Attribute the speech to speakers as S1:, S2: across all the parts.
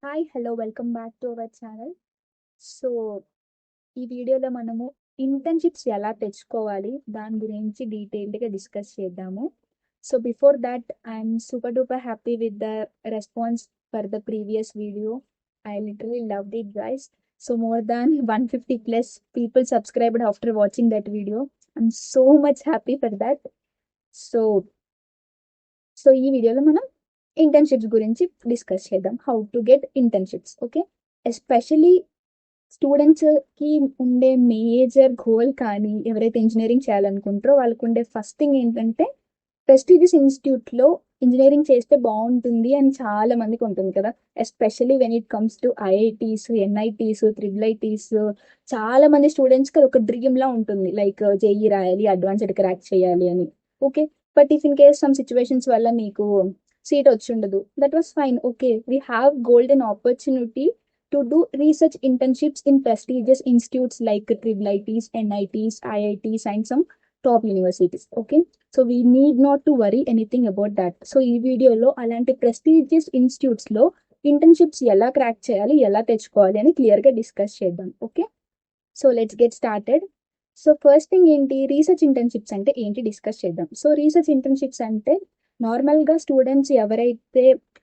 S1: Hi hello welcome back to our channel. So ఈ వీడియోలో మనము ఇంటర్న్షిప్స్ ఎలా తెచ్చుకోవాలి దాని గురించి డీటెయిల్డ్గా డిస్కస్ చేద్దాము. So before that I'm super duper happy with the response for the previous video. I literally loved it guys. So more than 150 plus people subscribed after watching that video. I'm so much happy for that. So so ఈ వీడియోలో మనం internships గురించి discuss చేద్దాం. How to get internships. Okay, especially స్టూడెంట్స్కి ఉండే major goal కానీ ఎవరైతే engineering చేయాలనుకుంటారో వాళ్ళకు ఉండే ఫస్ట్ థింగ్ ఏంటంటే ప్రెస్టీజియస్ ఇన్స్టిట్యూట్లో ఇంజనీరింగ్ చేస్తే బాగుంటుంది అని చాలా మందికి ఉంటుంది కదా. Especially when it comes to IITs, NITs, triple ITs, చాలా మంది స్టూడెంట్స్కి అది ఒక డ్రీమ్ లా ఉంటుంది. లైక్ జేఈ రాయాలి, అడ్వాన్స్డ్ క్రాక్ చేయాలి అని. Okay, but if in case some situations వల్ల మీకు సీట్ వచ్చి ఉండదు, that was fine. Okay, we have golden opportunity to do research internships in prestigious institutes like triple ITs, NITs, IITs, and some top universities. Okay, so we need not to worry anything about that. So ఈ వీడియోలో అలాంటి prestigious institutes లో internships ఎలా crack చేయాలి, ఎలా తెచ్చుకోవాలి అని clear గా డిస్కస్ చేద్దాం. Okay, so let's get started. So first thing ఏంటి, రీసెర్చ్ ఇంటర్న్షిప్స్ అంటే ఏంటి డిస్కస్ చేద్దాం. సో రీసెర్చ్ ఇంటర్న్షిప్స్ అంటే నార్మల్గా స్టూడెంట్స్ ఎవరైతే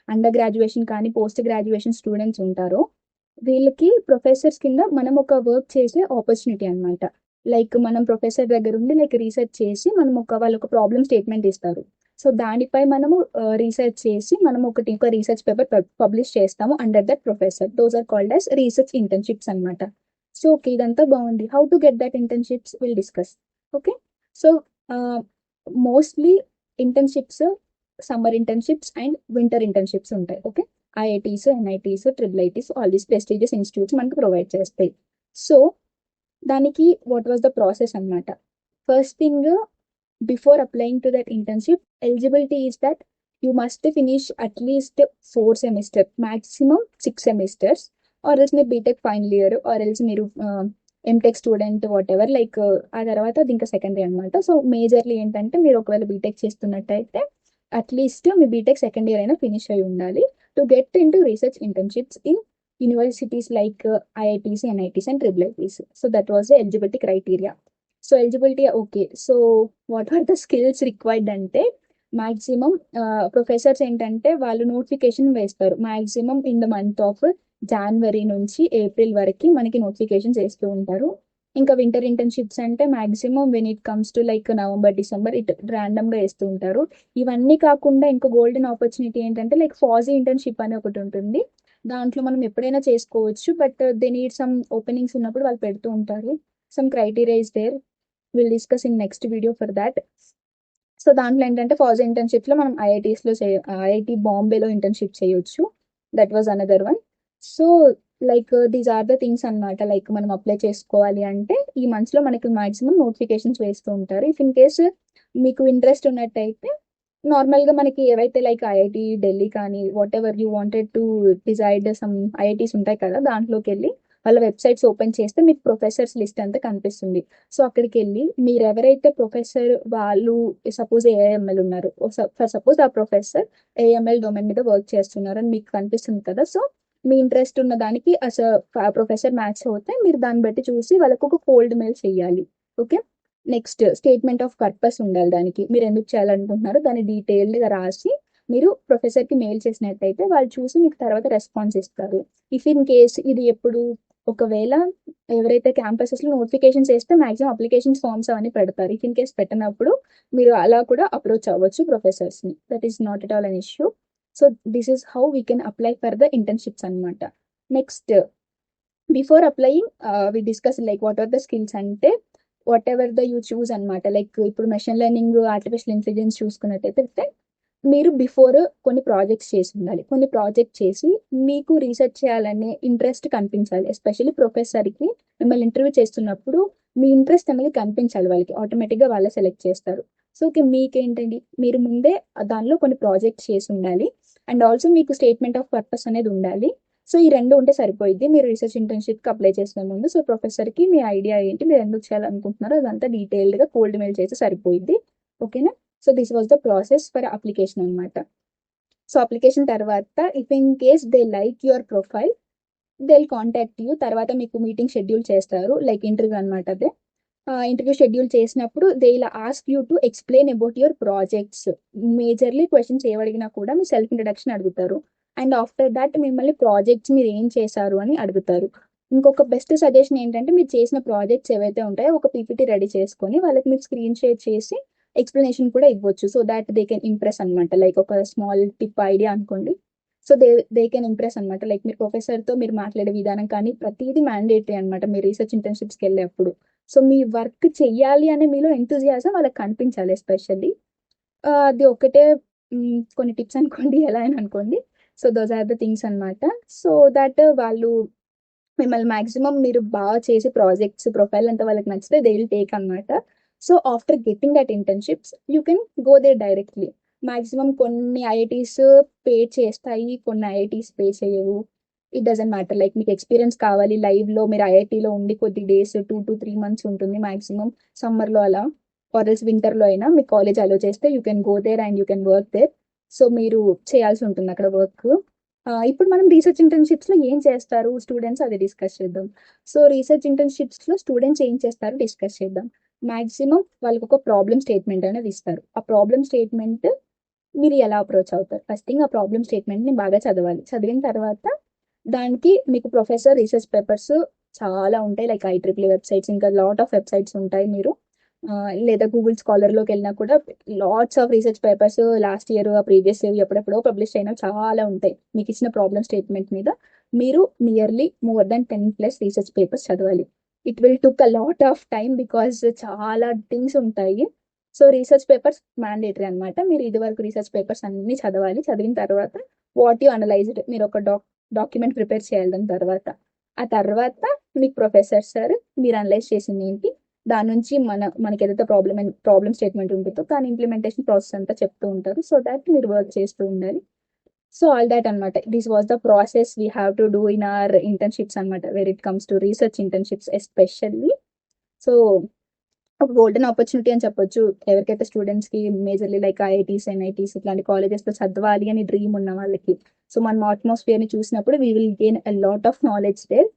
S1: అండర్ గ్రాడ్యుయేషన్ కానీ పోస్ట్ గ్రాడ్యుయేషన్ స్టూడెంట్స్ ఉంటారో వీళ్ళకి ప్రొఫెసర్స్ కింద మనం ఒక వర్క్ చేసే ఆపర్చునిటీ అనమాట. లైక్ మనం ప్రొఫెసర్ దగ్గర ఉండి లైక్ రీసెర్చ్ చేసి మనం వాళ్ళు ఒక ప్రాబ్లమ్ స్టేట్మెంట్ ఇస్తారు. సో దానిపై మనము రీసెర్చ్ చేసి మనం ఒక రీసెర్చ్ పేపర్ పబ్లిష్ చేస్తాము under that professor. Those are called as research internships అనమాట. సో ఓకే, ఇదంతా బాగుంది. How to get that internships will discuss. Okay, so mostly internships summer internships and winter internships ఉంటాయి. Okay, IITs, NITs, triple ITs, all these prestigious institutes మనకు provide చేస్తాయి. So దానికి what was the process అనమాట. First thing, before applying to that internship, eligibility is that you must finish at least 4 semester, maximum 6 semesters, or else మీరు BTech final year, or else మీరు MTech student whatever. Like ఆ తర్వాత అది ఇంకా secondary అనమాట. So majorly ఏంటంటే మీరు ఒకవేళ బీటెక్ చేస్తున్నట్టయితే అట్లీస్ట్ మీ బీటెక్ సెకండ్ ఇయర్ అయినా ఫినిష్ అయి ఉండాలి to get into research internships in universities like IITs, NITs, and triple ITs. So that was the eligibility criteria. So eligibility, okay. So what are the skills required ante maximum professors ఏంటంటే వాళ్ళు notification వేస్తారు maximum in the month of January నుంచి April వరకు మనకి notifications వేస్తూ ఉంటారు. ఇంకా winter internships అంటే maximum when it comes to like November, December it random గా వేస్తూ ఉంటారు. ఇవన్నీ కాకుండా ఇంకో గోల్డెన్ ఆపర్చునిటీ ఏంటంటే లైక్ ఫాజీ ఇంటర్న్షిప్ అని ఒకటి ఉంటుంది. దాంట్లో మనం ఎప్పుడైనా చేసుకోవచ్చు, but they need some openings ఉన్నప్పుడు వాళ్ళు పెడుతూ ఉంటారు. Some criteria is there, will discuss in next video for that. So దాంట్లో ఏంటంటే ఫాజీ ఇంటర్న్షిప్స్ లో మనం ఐఐటి బాంబేలో ఇంటర్న్షిప్ చేయొచ్చు. That was another one. So like these are the things అనమాట. లైక్ మనం అప్లై చేసుకోవాలి అంటే ఈ మంత్స్ లో మనకి మాక్సిమం నోటిఫికేషన్స్ వేస్తూ ఉంటారు. ఇఫ్ ఇన్ కేస్ మీకు ఇంట్రెస్ట్ ఉన్నట్టయితే నార్మల్ గా మనకి ఏవైతే లైక్ ఐఐటి ఢిల్లీ కానీ what ever you wanted to decide some IITs ఉంటాయి కదా, దాంట్లోకి వెళ్ళి వాళ్ళ వెబ్సైట్స్ ఓపెన్ చేస్తే మీకు ప్రొఫెసర్స్ లిస్ట్ అంతా కనిపిస్తుంది. సో అక్కడికి వెళ్ళి మీరు ఎవరైతే ప్రొఫెసర్ వాళ్ళు సపోజ్ ఏఐఎంఎల్ ఉన్నారు, ఫర్ సపోజ్ ఆ ప్రొఫెసర్ ఏఎంఎల్ డొమైన్ మీద వర్క్ చేస్తున్నారు అని మీకు కనిపిస్తుంది కదా. సో మీ ఇంట్రెస్ట్ ఉన్న దానికి ప్రొఫెసర్ మ్యాచ్ అవుతే మీరు దాన్ని బట్టి చూసి వాళ్ళకు ఒక కోల్డ్ మెయిల్ చేయాలి. Okay, next statement of purpose ఉండాలి. దానికి మీరు ఎందుకు చేయాలనుకుంటున్నారో దాన్ని డీటెయిల్డ్గా రాసి మీరు ప్రొఫెసర్కి మెయిల్ చేసినట్టయితే వాళ్ళు చూసి మీకు తర్వాత రెస్పాన్స్ ఇస్తారు. ఇఫ్ ఇన్ కేస్ ఇది ఎప్పుడు ఒకవేళ ఎవరైతే క్యాంపసెస్లో నోటిఫికేషన్స్ వేస్తే మాక్సిమం అప్లికేషన్ ఫామ్స్ అవన్నీ పెడతారు. ఇఫ్ ఇన్ కేస్ పెట్టినప్పుడు మీరు అలా కూడా అప్రోచ్ అవ్వచ్చు ప్రొఫెసర్స్ని. That is not at all an issue. So this is how we can apply for the internships అనమాట. Next, before applying we discuss like what are the skills అంటే whatever the you choose అనమాట. Like ఇప్పుడు machine learning, artificial intelligence చూసుకున్నట్టయితే మీరు before కొన్ని projects చేసి ఉండాలి. కొన్ని ప్రాజెక్ట్ చేసి మీకు రీసెర్చ్ చేయాలనే ఇంట్రెస్ట్ కనిపించాలి. ఎస్పెషల్లీ ప్రొఫెసర్కి మిమ్మల్ని ఇంటర్వ్యూ చేస్తున్నప్పుడు మీ ఇంట్రెస్ట్ అనేది కనిపించాలి వాళ్ళకి, ఆటోమేటిక్గా వాళ్ళే సెలెక్ట్ చేస్తారు. సో ఓకే, మీకేంటండి మీరు ముందే దానిలో కొన్ని ప్రాజెక్ట్స్ చేసి ఉండాలి అండ్ ఆల్సో మీకు స్టేట్మెంట్ ఆఫ్ పర్పస్ అనేది ఉండాలి. సో ఈ రెండు ఉంటే సరిపోయింది మీరు రీసెర్చ్ ఇంటర్న్షిప్కి అప్లై చేసిన ముందు. సో ప్రొఫెసర్కి మీ ఐడియా ఏంటి, మీరు ఎందుకు చేయాలనుకుంటున్నారో అదంతా డీటెయిల్డ్గా కోల్డ్ మెయిల్ చేసి సరిపోయింది. ఓకేనా. So this was the process for application అనమాట. సో అప్లికేషన్ తర్వాత if in case they like your profile they will contact you. తర్వాత మీకు మీటింగ్ షెడ్యూల్ చేస్తారు, లైక్ ఇంటర్వ్యూ అనమాట అదే. ఇంటర్వ్యూ షెడ్యూల్ చేసినప్పుడు దే ఇలా ask you to explain about your projects. Majorly questions ఏమడిగినా కూడా మీ సెల్ఫ్ ఇంట్రడక్షన్ అడుగుతారు. అండ్ ఆఫ్టర్ దాట్ మిమ్మల్ని ప్రాజెక్ట్స్ మీరు ఏం చేశారు అని అడుగుతారు. ఇంకొక బెస్ట్ సజెషన్ ఏంటంటే మీరు చేసిన ప్రాజెక్ట్స్ ఏవైతే ఉంటాయో ఒక పీపీటీ రెడీ చేసుకొని వాళ్ళకి మీరు స్క్రీన్ షేర్ చేసి ఎక్స్ప్లెనేషన్ కూడా ఇవ్వచ్చు. So that they can impress అనమాట. లైక్ ఒక స్మాల్ టిప్ ఐడియా అనుకోండి. సో దే కెన్ ఇంప్రెస్ అనమాట. లైక్ మీరు ప్రొఫెసర్తో మీరు మాట్లాడే విధానం కానీ ప్రతిదీ మ్యాండేటరీ అనమాట మీరు రీసెర్చ్ ఇంటర్న్షిప్స్కి వెళ్ళేప్పుడు. సో మీ వర్క్ చెయ్యాలి అనే మీలో ఎంతూజియాజం వాళ్ళకి కనిపించాలి ఎస్పెషల్లీ. అది ఒకటే కొన్ని టిప్స్ అనుకోండి, ఎలా అని అనుకోండి. So those are the things అనమాట. సో దట్ వాళ్ళు మిమ్మల్ని మాక్సిమం మీరు బాగా చేసి ప్రాజెక్ట్స్ ప్రొఫైల్ అంతా వాళ్ళకి నచ్చితే దే విల్ టేక్ అనమాట. So after getting that internships you can go there directly. Maximum కొన్ని ఐఐటీస్ పే చేస్తాయి, కొన్ని ఐఐటీస్ పే చేయవు. It doesn't matter. లైక్ మీకు ఎక్స్పీరియన్స్ కావాలి లైవ్లో మీరు ఐఐటీలో ఉండి కొద్ది డేస్ 2 to 3 months ఉంటుంది మాక్సిమం సమ్మర్లో అలా, ఆర్ఎల్స్ వింటర్లో అయినా మీ కాలేజ్ అలో చేస్తే you can go there and you can work there. So మీరు చేయాల్సి ఉంటుంది అక్కడ వర్క్. ఇప్పుడు మనం రీసెర్చ్ ఇంటర్న్షిప్స్లో ఏం చేస్తారు స్టూడెంట్స్ అది డిస్కస్ చేద్దాం. సో రీసెర్చ్ ఇంటర్న్షిప్స్లో స్టూడెంట్స్ ఏం చేస్తారు డిస్కస్ చేద్దాం. మాక్సిమం వాళ్ళకి ఒక ప్రాబ్లమ్ స్టేట్మెంట్ అనేది ఇస్తారు. ఆ ప్రాబ్లమ్ స్టేట్మెంట్ మీరు ఎలా అప్రోచ్ అవుతారు? ఫస్ట్ థింగ్ ఆ ప్రాబ్లమ్ స్టేట్మెంట్ని బాగా చదవాలి. చదివిన తర్వాత దానికి మీకు ప్రొఫెసర్ రీసెర్చ్ పేపర్స్ చాలా ఉంటాయి, లైక్ IEEE వెబ్సైట్స్, ఇంకా లాట్ ఆఫ్ వెబ్సైట్స్ ఉంటాయి. మీరు లేదా గూగుల్ స్కాలర్లోకి వెళ్ళినా కూడా lots of research papers last year previous year ఎప్పుడెప్పుడో పబ్లిష్ అయినా చాలా ఉంటాయి. మీకు ఇచ్చిన ప్రాబ్లమ్ స్టేట్మెంట్ మీద మీరు nearly more than 10+ research papers చదవాలి. It will took a lot of time because చాలా థింగ్స్ ఉంటాయి. సో రీసెర్చ్ పేపర్స్ మ్యాండేటరీ అనమాట. మీరు ఇదివరకు రీసెర్చ్ పేపర్స్ అన్ని చదవాలి. చదివిన తర్వాత వాట్ యు అనలైజ్డ్ మీరు ఒక డాక్యుమెంట్ ప్రిపేర్ చేయాలి. దాని తర్వాత ఆ తర్వాత మీకు ప్రొఫెసర్ సార్ మీరు అనలైజ్ చేసింది ఏంటి, దాని నుంచి మనకి ఏదైతే ప్రాబ్లమ్ స్టేట్మెంట్ ఉంటుందో దాని ఇంప్లిమెంటేషన్ ప్రాసెస్ అంతా చెప్తూ ఉంటారు. సో దాట్ మీరు వర్క్ చేస్తూ ఉండాలి. సో ఆల్ దాట్ అనమాట. This was the process we have to do in our internships అనమాట, where it comes to research internships especially. So ఒక గోల్డెన్ ఆపర్చునిటీ అని చెప్పొచ్చు ఎవరికైతే స్టూడెంట్స్కి మేజర్లీ లైక్ ఐఐటీస్ ఎన్ఐటీస్ ఇట్లాంటి కాలేజెస్లో చదవాలి అని డ్రీమ్ ఉన్న వాళ్ళకి. సో మనం అట్మాస్ఫియర్ని చూసినప్పుడు we will gain a lot of knowledge there.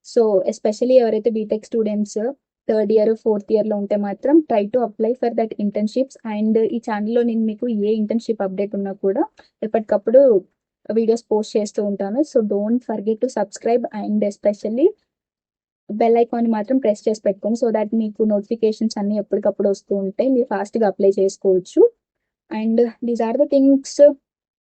S1: So especially ఎవరైతే BTech students 3rd year 4th yearలో ఉంటే మాత్రం try to apply for that internships. And ఈ ఛానల్లో నేను మీకు ఏ ఇంటర్న్షిప్ అప్డేట్ ఉన్నా కూడా ఎప్పటికప్పుడు వీడియోస్ పోస్ట్ చేస్తూ ఉంటాను. So don't forget to subscribe and especially bell icon మాత్రం ప్రెస్ చేసి పెట్టుకోండి. సో దాట్ మీకు నోటిఫికేషన్స్ అన్ని ఎప్పటికప్పుడు వస్తూ ఉంటాయి, మీరు ఫాస్ట్గా అప్లై చేసుకోవచ్చు. And these are the things.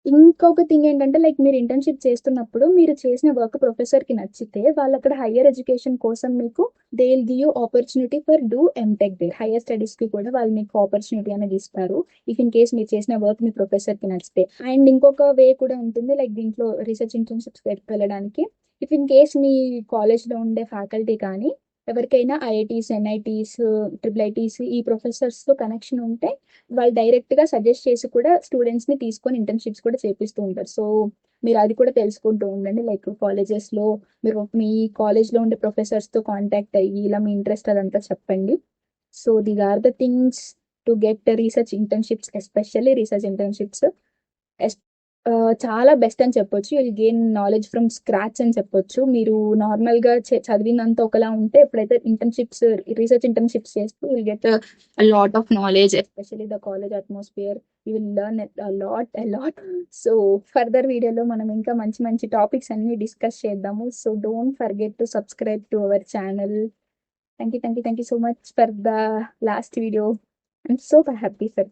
S1: ఇంకొక థింగ్ ఏంటంటే లైక్ మీరు ఇంటర్న్షిప్ చేస్తున్నప్పుడు మీరు చేసిన వర్క్ ప్రొఫెసర్కి నచ్చితే వాళ్ళు అక్కడ హయ్యర్ ఎడ్యుకేషన్ కోసం మీకు they will give you opportunity for do MTech there. Higher స్టడీస్కి కూడా వాళ్ళు మీకు ఆపర్చునిటీ అనేది ఇస్తారు ఇఫ్ ఇన్ కేస్ మీరు చేసిన వర్క్ మీ ప్రొఫెసర్కి నచ్చితే. అండ్ ఇంకొక వే కూడా ఉంటుంది లైక్ దీంట్లో రీసెర్చ్ ఇంటర్న్షిప్స్ వెళ్ళడానికి. ఇఫ్ ఇన్ కేస్ మీ కాలేజ్లో ఉండే ఫ్యాకల్టీ కానీ ఎవరికైనా ఐఐటీస్ ఎన్ఐటీస్ IIITs ఈ ప్రొఫెసర్స్తో కనెక్షన్ ఉంటే వాళ్ళు డైరెక్ట్గా సజెస్ట్ చేసి కూడా స్టూడెంట్స్ని తీసుకొని ఇంటర్న్షిప్స్ కూడా చేపిస్తూ ఉంటారు. సో మీరు అది కూడా తెలుసుకుంటూ ఉండండి. లైక్ కాలేజెస్లో మీరు మీ కాలేజ్లో ఉండే ప్రొఫెసర్స్తో కాంటాక్ట్ అయ్యి ఇలా మీ ఇంట్రెస్ట్ అదంతా చెప్పండి. So these are the things to get research internships especially research internships చాలా బెస్ట్ అని చెప్పొచ్చు. Will gain knowledge from scratch అని చెప్పొచ్చు. మీరు నార్మల్గా చదివినంత ఒకలా ఉంటే ఎప్పుడైతే రీసెర్చ్ ఇంటర్న్షిప్స్ చేస్తూ will get lot of knowledge especially the college atmosphere. You will learn lot. So further వీడియోలో మనం ఇంకా మంచి మంచి టాపిక్స్ అన్ని డిస్కస్ చేద్దాము. So don't forget to subscribe to our channel. Thank you so much for the last video. I'm so happy for